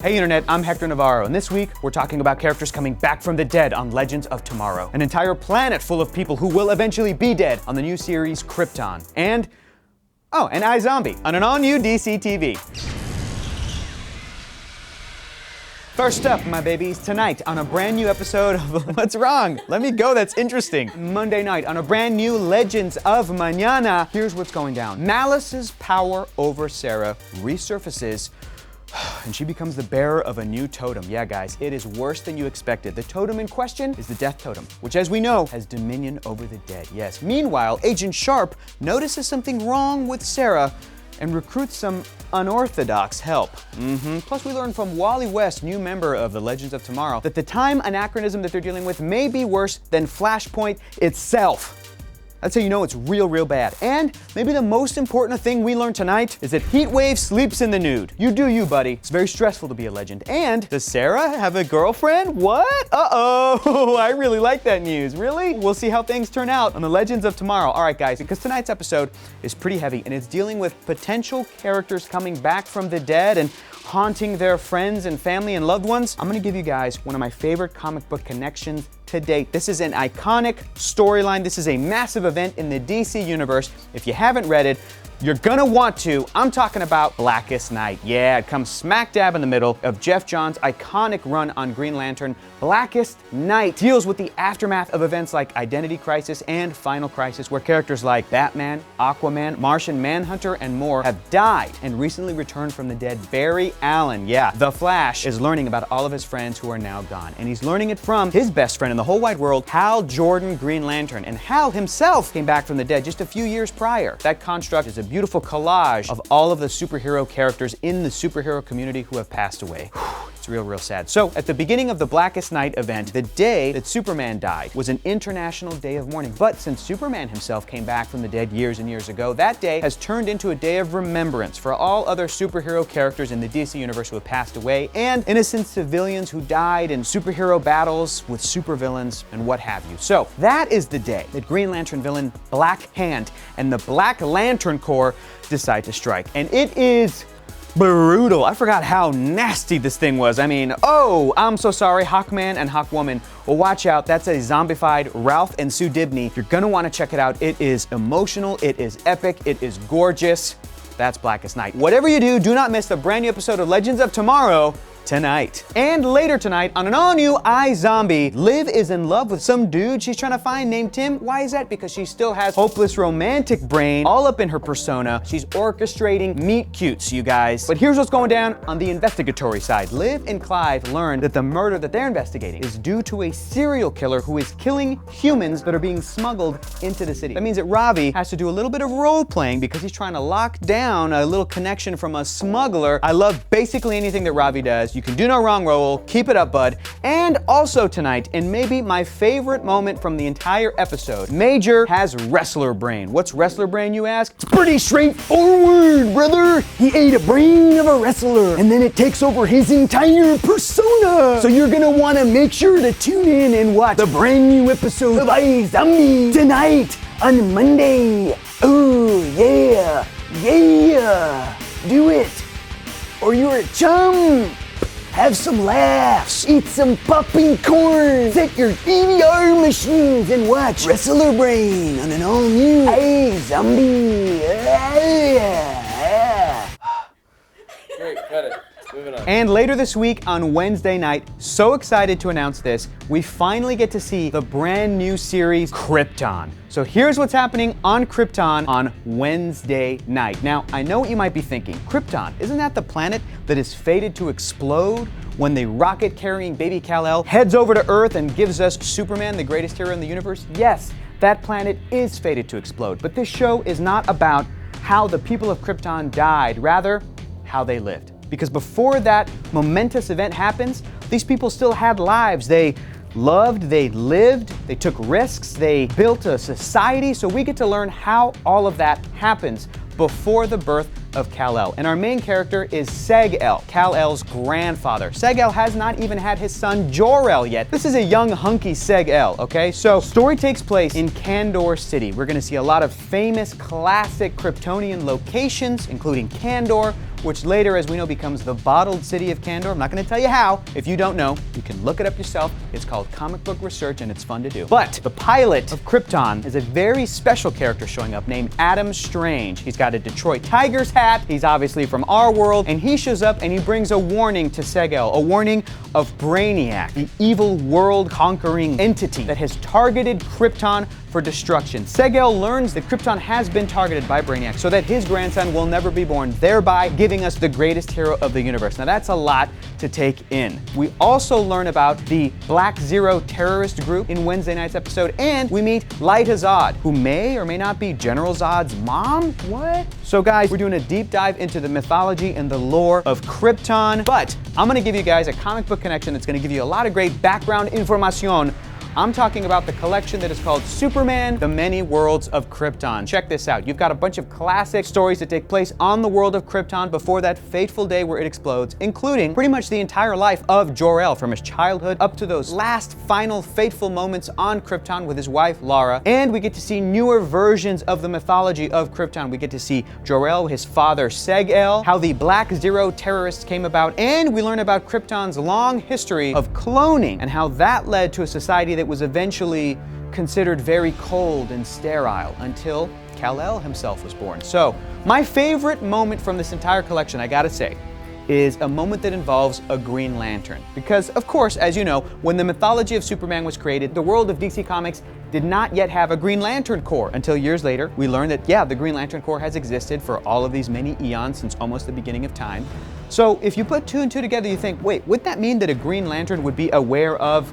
Hey Internet, I'm Hector Navarro, and this week we're talking about characters coming back from the dead on Legends of Tomorrow. An entire planet full of people who will eventually be dead on the new series Krypton. And iZombie on an all-new DCTV. First up, my babies, tonight on a brand new episode of What's Wrong? Let me go, that's interesting. Monday night on a brand new Legends of Mañana. Here's what's going down. Malice's power over Sarah resurfaces, and she becomes the bearer of a new totem. Yeah, guys, it is worse than you expected. The totem in question is the Death Totem, which, as we know, has dominion over the dead. Yes. Meanwhile, Agent Sharp notices something wrong with Sarah and recruits some unorthodox help. Plus, we learn from Wally West, new member of the Legends of Tomorrow, that the time anachronism that they're dealing with may be worse than Flashpoint itself. That's how you know it's real bad. And maybe the most important thing we learned tonight is that Heatwave sleeps in the nude. You do you, buddy. It's very stressful to be a legend. And does Sarah have a girlfriend? What? Uh-oh, I really like that news. Really? We'll see how things turn out on the Legends of Tomorrow. All right, guys, because tonight's episode is pretty heavy and it's dealing with potential characters coming back from the dead and haunting their friends and family and loved ones. I'm gonna give you guys one of my favorite comic book connections to date. This is an iconic storyline. This is a massive event in the DC universe. If you haven't read it, you're gonna want to. I'm talking about Blackest Night. Yeah, it comes smack dab in the middle of Jeff Johns' iconic run on Green Lantern. Blackest Night deals with the aftermath of events like Identity Crisis and Final Crisis, where characters like Batman, Aquaman, Martian Manhunter, and more have died and recently returned from the dead. Barry Allen, yeah, the Flash, is learning about all of his friends who are now gone. And he's learning it from his best friend in the whole wide world, Hal Jordan Green Lantern. And Hal himself came back from the dead just a few years prior. That construct is a beautiful collage of all of the superhero characters in the superhero community who have passed away. It's real sad. So, at the beginning of the Blackest Night event, the day that Superman died was an international day of mourning. But since Superman himself came back from the dead years and years ago, that day has turned into a day of remembrance for all other superhero characters in the DC universe who have passed away, and innocent civilians who died in superhero battles with supervillains and what have you. So, that is the day that Green Lantern villain Black Hand and the Black Lantern Corps decide to strike. And it is brutal. I forgot how nasty this thing was. I mean, oh, I'm so sorry, Hawkman and Hawkwoman. Well, watch out. That's a zombified Ralph and Sue Dibney. You're gonna want to check it out. It is emotional. It is epic. It is gorgeous. That's Blackest Night. Whatever you do, do not miss the brand new episode of Legends of Tomorrow tonight. And later tonight, on an all-new iZombie, Liv is in love with some dude she's trying to find named Tim. Why is that? Because she still has hopeless romantic brain all up in her persona. She's orchestrating meet cutes, you guys. But here's what's going down on the investigatory side. Liv and Clive learn that the murder that they're investigating is due to a serial killer who is killing humans that are being smuggled into the city. That means that Ravi has to do a little bit of role-playing because he's trying to lock down a little connection from a smuggler. I love basically anything that Ravi does. You can do no wrong, Raoul. Keep it up, bud. And also tonight, and maybe my favorite moment from the entire episode, Major has wrestler brain. What's wrestler brain, you ask? It's pretty straightforward, brother. He ate a brain of a wrestler, and then it takes over his entire persona. So you're gonna want to make sure to tune in and watch the brand new episode of iZombie tonight on Monday. Oh, yeah. Do it, or you're a chum. Have some laughs, eat some popping corn, set your DVR machines and watch Wrestler Brain on an all-new iZombie. Great, got it. Moving on. And later this week on Wednesday night, so excited to announce this, we finally get to see the brand new series Krypton. So here's what's happening on Krypton on Wednesday night. Now, I know what you might be thinking. Krypton, isn't that the planet that is fated to explode when the rocket-carrying baby Kal-El heads over to Earth and gives us Superman, the greatest hero in the universe? Yes, that planet is fated to explode. But this show is not about how the people of Krypton died, rather, how they lived. Because before that momentous event happens, these people still had lives. They loved, they lived, they took risks, they built a society. So we get to learn how all of that happens before the birth of Kal-El. And our main character is Seg-El, Kal-El's grandfather. Seg-El has not even had his son Jor-El yet. This is a young, hunky Seg-El, okay? So, story takes place in Kandor City. We're gonna see a lot of famous, classic Kryptonian locations, including Kandor. which later, as we know, becomes the bottled city of Kandor. I'm not going to tell you how. If you don't know, you can look it up yourself. It's called comic book research, and it's fun to do. But the pilot of Krypton is a very special character showing up named Adam Strange. He's got a Detroit Tigers hat. He's obviously from our world, and he shows up and he brings a warning to Seg-El, a warning of Brainiac, the evil world-conquering entity that has targeted Krypton for destruction. Seg-El learns that Krypton has been targeted by Brainiac so that his grandson will never be born, thereby giving us the greatest hero of the universe. Now that's a lot to take in. We also learn about the Black Zero terrorist group in Wednesday night's episode, and we meet Lyta Zod, who may or may not be General Zod's mom? What? So guys, we're doing a deep dive into the mythology and the lore of Krypton, but I'm gonna give you guys a comic book connection that's gonna give you a lot of great background information. I'm talking about the collection that is called Superman, The Many Worlds of Krypton. Check this out. You've got a bunch of classic stories that take place on the world of Krypton before that fateful day where it explodes, including pretty much the entire life of Jor-El, from his childhood up to those last final fateful moments on Krypton with his wife, Lara. And we get to see newer versions of the mythology of Krypton. We get to see Jor-El, his father, Seg-El, how the Black Zero terrorists came about, and we learn about Krypton's long history of cloning and how that led to a society that was eventually considered very cold and sterile until Kal-El himself was born. So, my favorite moment from this entire collection, I gotta say, is a moment that involves a Green Lantern. Because, of course, as you know, when the mythology of Superman was created, the world of DC Comics did not yet have a Green Lantern Corps. Until years later, we learned that, yeah, the Green Lantern Corps has existed for all of these many eons since almost the beginning of time. So, if you put two and two together, you think, wait, would that mean that a Green Lantern would be aware of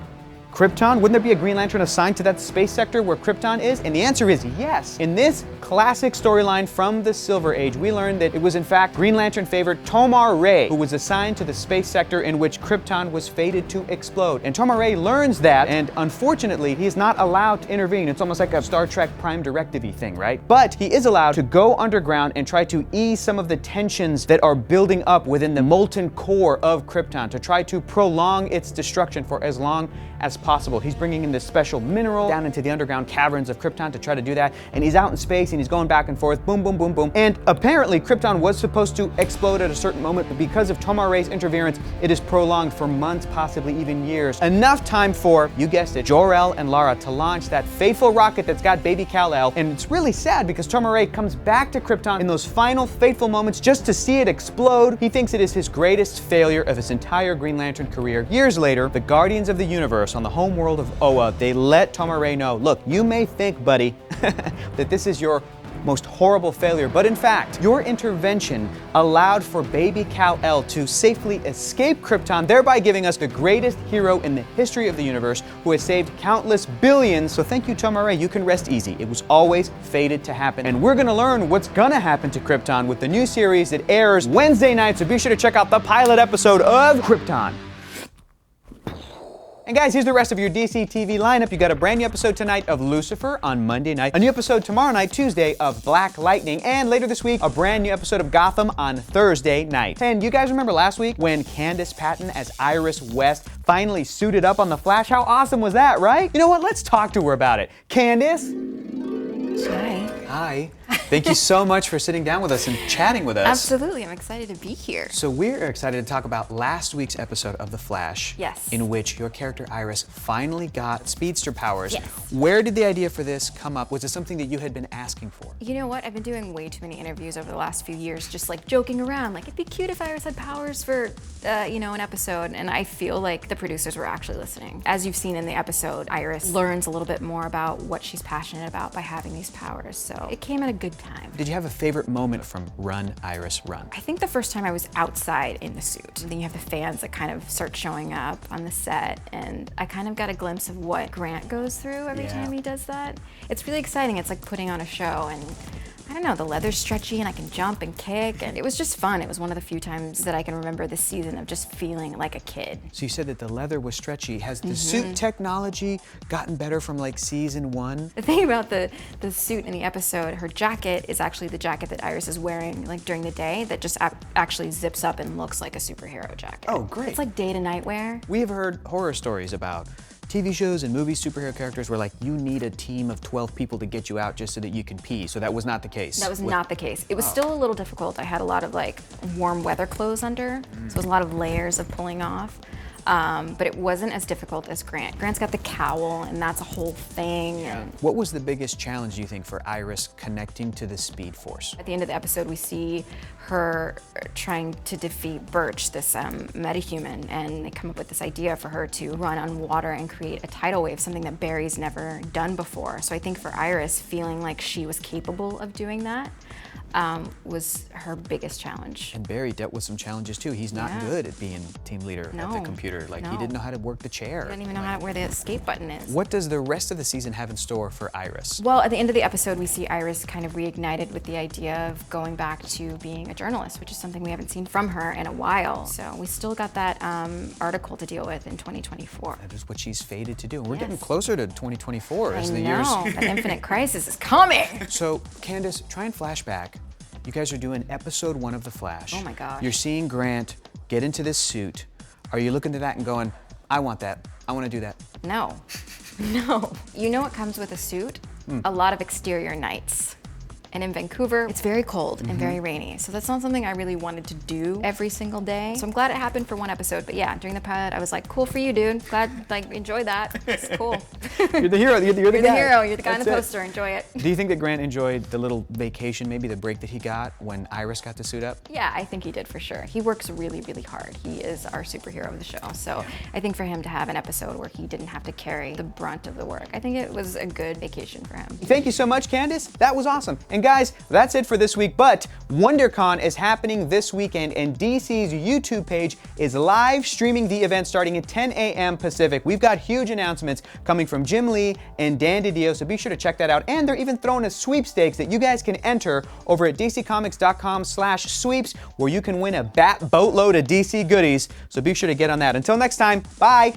Krypton? Wouldn't there be a Green Lantern assigned to that space sector where Krypton is? And the answer is yes. In this classic storyline from the Silver Age, we learned that it was in fact Green Lantern favorite Tomar-re who was assigned to the space sector in which Krypton was fated to explode. And Tomar-re learns that, and unfortunately, he is not allowed to intervene. It's almost like a Star Trek Prime Directive-y thing, right? But he is allowed to go underground and try to ease some of the tensions that are building up within the molten core of Krypton to try to prolong its destruction for as long as possible. He's bringing in this special mineral down into the underground caverns of Krypton to try to do that, and he's out in space and he's going back and forth, boom, boom, boom, boom. And apparently Krypton was supposed to explode at a certain moment, but because of Tomar-re's interference, it is prolonged for months, possibly even years. Enough time for, you guessed it, Jor-El and Lara to launch that fateful rocket that's got baby Kal-El. And it's really sad because Tomar-re comes back to Krypton in those final fateful moments just to see it explode. He thinks it is his greatest failure of his entire Green Lantern career. Years later, the Guardians of the Universe on the home world of Oa, they let Tomar-re know, look, you may think, buddy, that this is your most horrible failure, but in fact, your intervention allowed for baby Kal-El to safely escape Krypton, thereby giving us the greatest hero in the history of the universe who has saved countless billions. So thank you, Tomar-re, you can rest easy. It was always fated to happen. And we're gonna learn what's gonna happen to Krypton with the new series that airs Wednesday night, so be sure to check out the pilot episode of Krypton. And guys, here's the rest of your DCTV lineup. You got a brand new episode tonight of Lucifer on Monday night, a new episode tomorrow night, Tuesday, of Black Lightning, and later this week, a brand new episode of Gotham on Thursday night. And you guys remember last week when Candice Patton as Iris West finally suited up on The Flash? How awesome was that, right? You know what? Let's talk to her about it. Candice? Hi. Hi. Thank you so much for sitting down with us and chatting with us. Absolutely, I'm excited to be here. So we're excited to talk about last week's episode of The Flash. Yes. In which your character Iris finally got speedster powers. Yes. Where did the idea for this come up? Was it something that you had been asking for? You know what? I've been doing way too many interviews over the last few years, just like joking around, like it'd be cute if Iris had powers for, you know, an episode, and I feel like the producers were actually listening. As you've seen in the episode, Iris learns a little bit more about what she's passionate about by having these powers, so it came at a good time. Did you have a favorite moment from Run, Iris, Run? I think the first time I was outside in the suit. And then you have the fans that kind of start showing up on the set, and I kind of got a glimpse of what Grant goes through every time he does that. It's really exciting. It's like putting on a show, and I don't know, the leather's stretchy and I can jump and kick, and it was just fun. It was one of the few times that I can remember this season of just feeling like a kid. So you said that the leather was stretchy. Has the suit technology gotten better from like season 1? The thing about the suit in the episode, her jacket is actually the jacket that Iris is wearing like during the day that just actually zips up and looks like a superhero jacket. Oh, great. It's like day to night wear. We have heard horror stories about TV shows and movies, superhero characters were like, you need a team of 12 people to get you out just so that you can pee. So that was not the case. That was not the case. It was still a little difficult. I had a lot of like warm weather clothes under, so it was a lot of layers of pulling off. But it wasn't as difficult as Grant. Grant's got the cowl, and that's a whole thing. And What was the biggest challenge, do you think, for Iris connecting to the Speed Force? at the end of the episode, we see her trying to defeat Birch, this metahuman, and they come up with this idea for her to run on water and create a tidal wave, something that Barry's never done before. So I think for Iris, feeling like she was capable of doing that was her biggest challenge. And Barry dealt with some challenges too. He's not good at being team leader at the No, computer. Like he no. didn't know how to work the chair. I don't even know where the escape button is. What does the rest of the season have in store for Iris? Well, at the end of the episode, we see Iris kind of reignited with the idea of going back to being a journalist, which is something we haven't seen from her in a while. So we still got that article to deal with in 2024. That is what she's fated to do. We're getting Yes. closer to 2024 as I the know, years. that infinite crisis is coming. So, Candice, try and flashback. You guys are doing episode 1 of The Flash. Oh my gosh. You're seeing Grant get into this suit. Are you looking to that and going, I want that. I want to do that. No, no. You know what comes with a suit? A lot of exterior nights. And in Vancouver, it's very cold and very rainy. So that's not something I really wanted to do every single day. So I'm glad it happened for one episode. But yeah, during the pilot, I was like, cool for you, dude. Glad, like, enjoy that. It's cool. You're the hero. You're the You're the guy. hero. You're the guy on the That's it. poster. Enjoy it. Do you think that Grant enjoyed the little vacation, maybe the break that he got when Iris got to suit up? Yeah, I think he did for sure. He works really, really hard. He is our superhero of the show. So I think for him to have an episode where he didn't have to carry the brunt of the work, I think it was a good vacation for him. Thank you so much, Candice. That was awesome. And guys, that's it for this week, but WonderCon is happening this weekend and DC's YouTube page is live streaming the event starting at 10 a.m. Pacific. We've got huge announcements coming from Jim Lee and Dan DiDio, so be sure to check that out. And they're even throwing a sweepstakes that you guys can enter over at dccomics.com/sweeps, where you can win a boatload of DC goodies. So be sure to get on that. Until next time, bye.